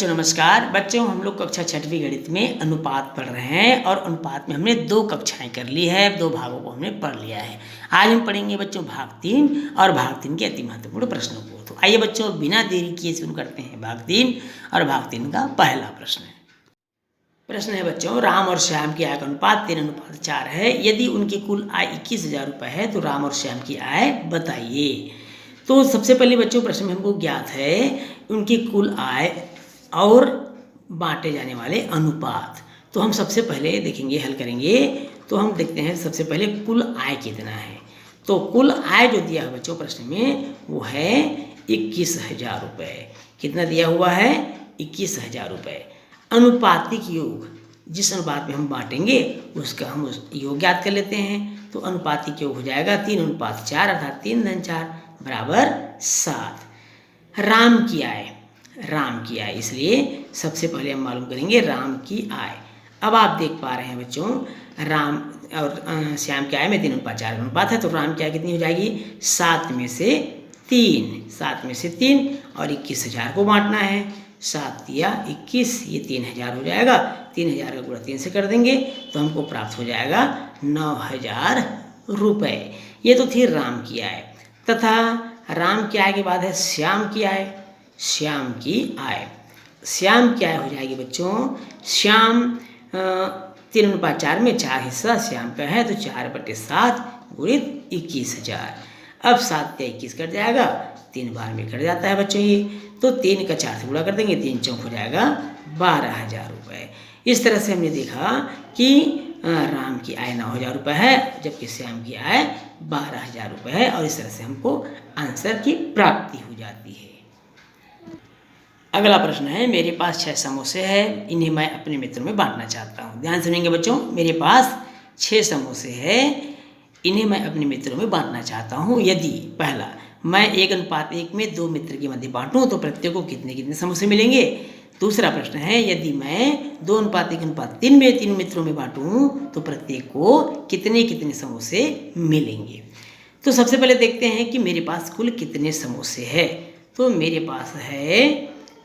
बच्चों नमस्कार। बच्चों हम लोग कक्षा छठवीं गणित में अनुपात पढ़ रहे हैं और अनुपात में हमने 2 कक्षाएं कर ली है, 2 भागों को हमने पढ़ लिया है। आज हम पढ़ेंगे बच्चों भाग 3 और भाग 3 के अति महत्वपूर्ण प्रश्नों को। तो आइए बच्चों बिना देरी किए शुरू करते हैं भाग 3 और भाग 3 का पहला प्रश्न है। प्रश्न है बच्चों, राम और श्याम की आय का अनुपात 3:4 है। यदि उनकी कुल आय 21,000 रुपये है तो राम और श्याम की आय बताइए। तो सबसे पहले बच्चों प्रश्न में हमको ज्ञात है उनकी कुल आय और बांटे जाने वाले अनुपात। तो हम सबसे पहले देखेंगे, हल करेंगे तो हम देखते हैं सबसे पहले कुल आय कितना है। तो कुल आय जो दिया है बच्चों प्रश्न में वो है 21,000 रुपये। कितना दिया हुआ है? 21,000 रुपये। अनुपातिक योग जिस अनुपात में हम बांटेंगे उसका हम योग ज्ञात कर लेते हैं। तो अनुपातिक योग हो जाएगा 3:4 अर्थात 3-4 बराबर 7। राम की आय, इसलिए सबसे पहले हम मालूम करेंगे राम की आय। अब आप देख पा रहे हैं बच्चों राम और श्याम की आय में 3:4 का अनुपात है। तो राम की आय कितनी हो जाएगी? 7 में से 3 और 21,000 को बांटना है। 7 या 21 ये 3,000 हो जाएगा। 3,000 का गुणा 3 से कर देंगे तो हमको प्राप्त हो जाएगा 9,000 रुपये। ये तो थी राम की आय। तथा राम की आय के बाद है श्याम की आय। श्याम की आय हो जाएगी बच्चों, श्याम 3:4 में 4 हिस्सा श्याम का है तो 4/7 गुणित 21,000। अब 7 या 21 कट जाएगा, 3 बार में कट जाता है बच्चों ये। तो 3 का 4 से गुणा कर देंगे, 3 चौक हो जाएगा 12,000 रुपये। इस तरह से हमने देखा कि राम की आय 9,000 रुपये है जबकि श्याम की आय 12,000 रुपये है। और इस तरह से हमको आंसर की प्राप्ति हो जाती है। अगला प्रश्न है, मेरे पास 6 समोसे हैं, इन्हें मैं अपने मित्रों में बांटना चाहता हूँ। ध्यान सुनेंगे बच्चों, मेरे पास 6 समोसे हैं, इन्हें मैं अपने मित्रों में बांटना चाहता हूँ। यदि पहला मैं 1:1 में 2 मित्र के मध्य बांटूँ तो प्रत्येक को कितने कितने समोसे मिलेंगे। दूसरा प्रश्न है, यदि मैं 2:1:3 में 3 मित्रों में बांटूँ तो प्रत्येक को कितने कितने समोसे मिलेंगे। तो सबसे पहले देखते हैं कि मेरे पास कुल कितने समोसे हैं। तो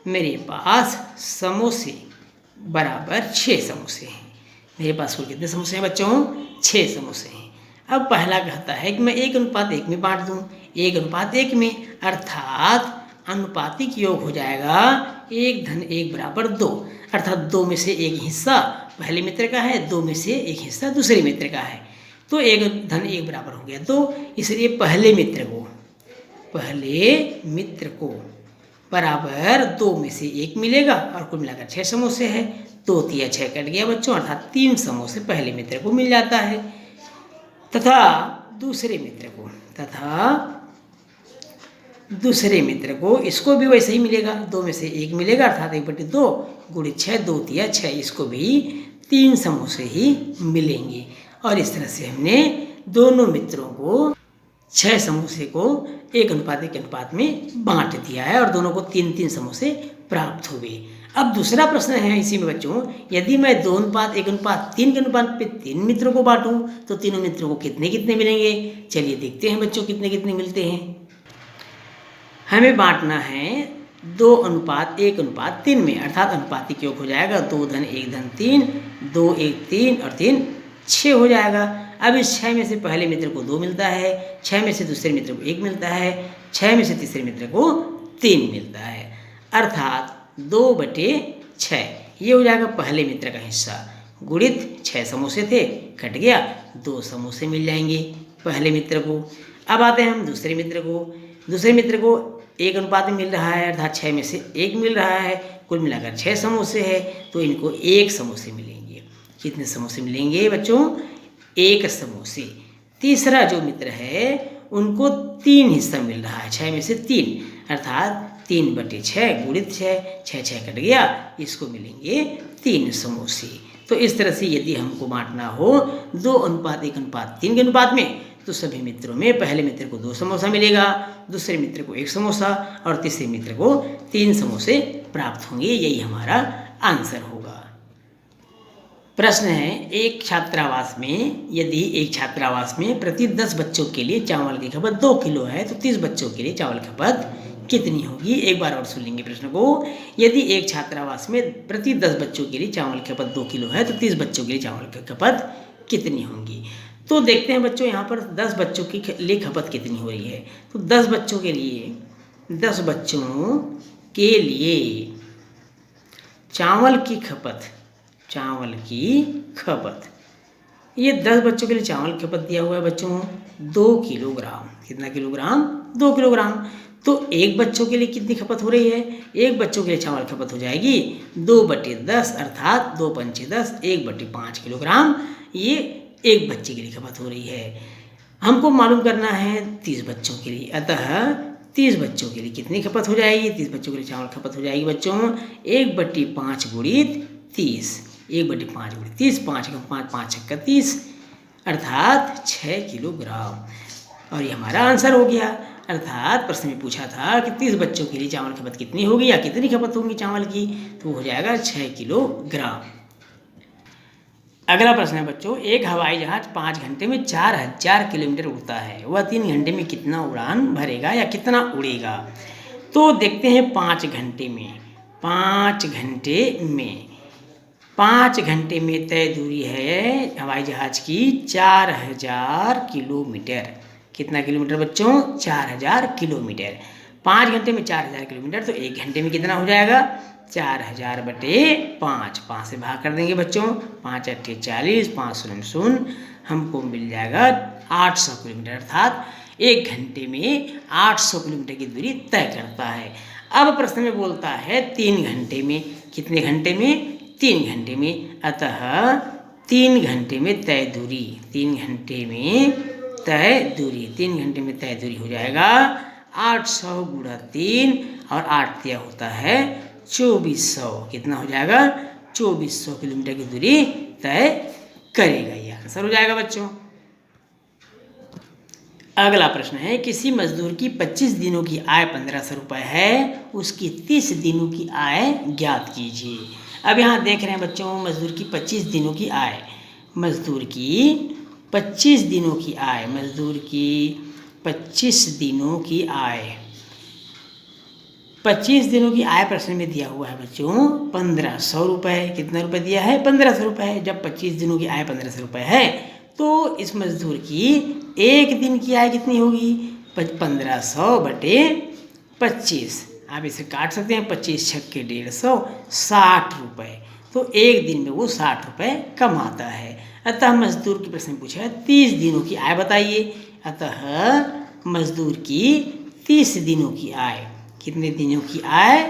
मेरे पास समोसे बराबर 6 समोसे हैं। मेरे पास कुल कितने समोसे हैं बच्चों? 6 समोसे हैं। अब पहला कहता है कि मैं 1:1 में बांट दूँ। 1:1 में अर्थात अनुपातिक योग हो जाएगा 1:1 बराबर 2। अर्थात 2 में से 1 हिस्सा पहले मित्र का है, 2 में से 1 हिस्सा दूसरे मित्र का है। तो 1:1 बराबर हो गया 2। इसलिए पहले मित्र को बराबर 2 में से 1 मिलेगा और कुल मिलाकर 6 समोसे हैं। 2 तिया 6 कट गया बच्चों, अर्थात 3 समोसे पहले मित्र को मिल जाता है। तथा दूसरे मित्र को इसको भी वैसे ही मिलेगा, 2 में से 1 मिलेगा अर्थात 1/2 गुणित 6, 2 तिया 6, इसको भी 3 समोसे ही मिलेंगे। और इस तरह से हमने दोनों मित्रों को 6 समोसे को 1:1 के अनुपात में बांट दिया है और दोनों को 3-3 समोसे प्राप्त हुए। अब दूसरा प्रश्न है इसी में बच्चों, यदि मैं 2:1:3 के अनुपात पे 3 मित्रों को बांटूं तो तीनों मित्रों को कितने कितने मिलेंगे। चलिए देखते हैं बच्चों कितने कितने मिलते हैं। हमें बांटना है 2:1:3 में, अर्थात अनुपातिक योग हो जाएगा 2-1-3, 2 1 3 और 3 6 हो जाएगा। अब इस 6 में से पहले मित्र को 2 मिलता है, 6 में से दूसरे मित्र को 1 मिलता है, 6 में से तीसरे मित्र को 3 मिलता है, अर्थात 2/6 ये हो जाएगा पहले मित्र का हिस्सा। गुणित 6 समोसे थे, कट गया, 2 समोसे मिल जाएंगे पहले मित्र को। अब आते हैं हम दूसरे मित्र को 1 अनुपात में मिल रहा है अर्थात 6 में से 1 मिल रहा है, कुल मिलाकर 6 समोसे है तो इनको 1 समोसे मिलेंगे। कितने समोसे मिलेंगे बच्चों? 1 समोसे। तीसरा जो मित्र है उनको 3 हिस्सा मिल रहा है, 6 में से 3 अर्थात 3/6 गुणित 6 6 कट गया, इसको मिलेंगे 3 समोसे। तो इस तरह से यदि हमको बांटना हो 2:1:3 के अनुपात में तो सभी मित्रों में पहले मित्र को 2 समोसा मिलेगा, दूसरे मित्र को 1 समोसा और तीसरे मित्र को 3 समोसे प्राप्त होंगे। यही हमारा आंसर होगा। प्रश्न है, यदि एक छात्रावास में प्रति 10 बच्चों के लिए चावल की खपत 2 किलो है तो 30 बच्चों के लिए चावल की खपत कितनी होगी। एक बार और सुन लेंगे प्रश्न को। यदि एक छात्रावास में प्रति 10 बच्चों के लिए चावल की खपत 2 किलो है तो 30 बच्चों के लिए चावल की खपत कितनी होगी। तो देखते हैं बच्चों यहाँ पर 10 बच्चों के लिए खपत कितनी हो रही है। तो 10 बच्चों के लिए चावल की खपत, ये 10 बच्चों के लिए चावल की खपत दिया हुआ है बच्चों 2 किलोग्राम। कितना किलोग्राम? 2 किलोग्राम। तो एक बच्चों के लिए कितनी खपत हो रही है? एक बच्चों के लिए चावल खपत हो जाएगी 2/10 अर्थात 2 पंचे 10, 1/5 किलोग्राम। ये एक बच्चे के लिए खपत हो रही है। हमको मालूम करना है 30 बच्चों के लिए, अतः 30 बच्चों के लिए कितनी खपत हो जाएगी? 30 बच्चों के लिए चावल खपत हो जाएगी बच्चों 1/5 गुणित 30, 1/5 गुणित 30, 5 का 5, 5 छक्का 30 अर्थात 6 किलोग्राम। और ये हमारा आंसर हो गया। अर्थात प्रश्न में पूछा था कि 30 बच्चों के लिए चावल खपत कितनी होगी या कितनी खपत होगी चावल की, तो हो जाएगा 6 किलोग्राम। अगला प्रश्न है बच्चों, एक हवाई जहाज 5 घंटे में 4000 किलोमीटर उड़ता है, वह 3 घंटे में कितना उड़ान भरेगा या कितना उड़ेगा। तो देखते हैं 5 घंटे में तय दूरी है हवाई जहाज की 4000 किलोमीटर। कितना किलोमीटर बच्चों? 4000 किलोमीटर। 5 घंटे में 4000 किलोमीटर, तो 1 घंटे में कितना हो जाएगा? 4000/5, 5 से भाग कर देंगे बच्चों, 5 8 40, 5 0 0, हमको मिल जाएगा 800 किलोमीटर। अर्थात 1 घंटे में 800 किलोमीटर की दूरी तय करता है। अब प्रश्न में बोलता है 3 घंटे में, कितने घंटे में? 3 घंटे में। अतः 3 घंटे में तय दूरी, 3 घंटे में तय दूरी हो जाएगा 800 गुणा 3 और 8 दिया होता है 2400। कितना हो जाएगा? 2400 किलोमीटर की दूरी तय करेगा। ये आंसर हो जाएगा बच्चों। अगला प्रश्न है, किसी मजदूर की 25 दिनों की आय 1500 रुपये है, उसकी 30 दिनों की आय ज्ञात कीजिए। अब यहाँ देख रहे हैं बच्चों मजदूर की 25 दिनों की आय, मजदूर की 25 दिनों की आय, मजदूर की 25 दिनों की आय, 25 दिनों की आय प्रश्न में दिया हुआ है बच्चों 1500 रुपये। कितना रुपये दिया है? 1500 रुपये। जब 25 दिनों की आय 1500 रुपये है तो इस मजदूर की एक दिन की आय कितनी होगी? 1500/25। आप इसे काट सकते हैं, 25 छक्के 150, 60 रुपये। तो एक दिन में वो 60 रुपये कमाता है। अतः मजदूर की प्रश्न पूछा है 30 दिनों की आय बताइए। अतः मजदूर की 30 दिनों की आय, कितने दिनों की आय?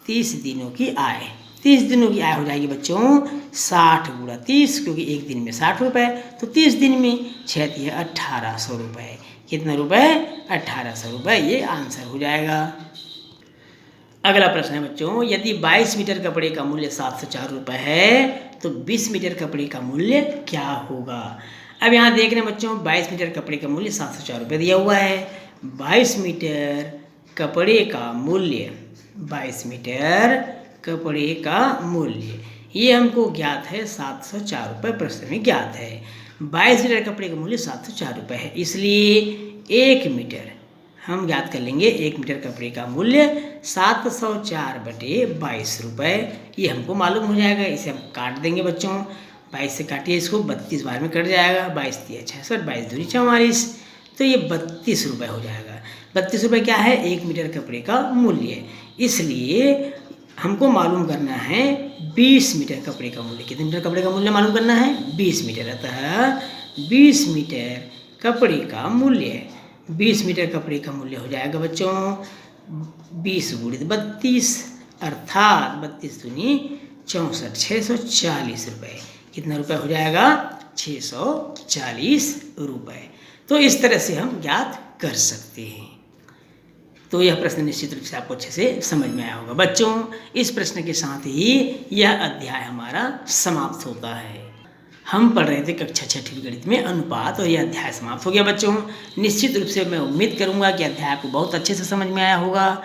30 दिनों की आय। 30 दिनों की आय हो जाएगी बच्चों 60 गुणा 30, क्योंकि एक दिन में 60 रुपये, तो 30 दिन में 6 है 1800 रुपये। कितना रुपये? 1800 रुपये। ये आंसर हो जाएगा। अगला प्रश्न है बच्चों, यदि 22 मीटर कपड़े का मूल्य 704 रुपये है तो 20 मीटर कपड़े का मूल्य क्या होगा। अब यहाँ देख रहे हैं बच्चों 22 मीटर कपड़े का मूल्य 704 रुपये दिया हुआ है। 22 मीटर कपड़े का मूल्य, 22 मीटर कपड़े का मूल्य ये हमको ज्ञात है 704 रुपये, प्रश्न में ज्ञात है। 22 मीटर कपड़े का मूल्य 704 रुपये है, इसलिए 1 मीटर हम ज्ञात कर लेंगे। 1 मीटर कपड़े का मूल्य 704/22 रुपये, ये हमको मालूम हो जाएगा। इसे हम काट देंगे बच्चों, 22 से काटिए इसको, 32 बार में कट जाएगा। 22 × 66, 22 दूनी 44, तो ये 32 रुपये हो जाएगा। 32 रुपये क्या है? 1 मीटर कपड़े का मूल्य। इसलिए हमको मालूम करना है 20 मीटर कपड़े का मूल्य। कितने मीटर कपड़े का मूल्य मालूम करना है? 20 मीटर। अतः 20 मीटर कपड़े का मूल्य, 20 मीटर कपड़े का मूल्य हो जाएगा बच्चों 20 गुणित 32 अर्थात 32 दूनी 64, 640 रुपये। कितना रुपये हो जाएगा? 640 रुपये। तो इस तरह से हम ज्ञात कर सकते हैं। तो यह प्रश्न निश्चित रूप से आपको अच्छे से समझ में आया होगा बच्चों। इस प्रश्न के साथ ही यह अध्याय हमारा समाप्त होता है। हम पढ़ रहे थे कक्षा 6वीं गणित में अनुपात, और यह अध्याय समाप्त हो गया बच्चों। निश्चित रूप से मैं उम्मीद करूंगा कि अध्याय आपको बहुत अच्छे से समझ में आया होगा।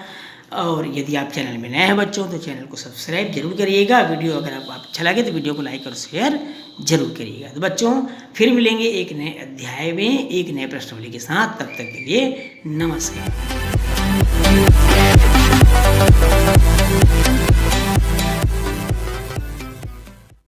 और यदि आप चैनल में नए हैं बच्चों तो चैनल को सब्सक्राइब जरूर करिएगा। वीडियो अगर आपको अच्छा लगे तो वीडियो को लाइक और शेयर जरूर करिएगा। तो बच्चों फिर मिलेंगे एक नए अध्याय में एक नए प्रश्नावली के साथ। तब तक के लिए नमस्कार। है।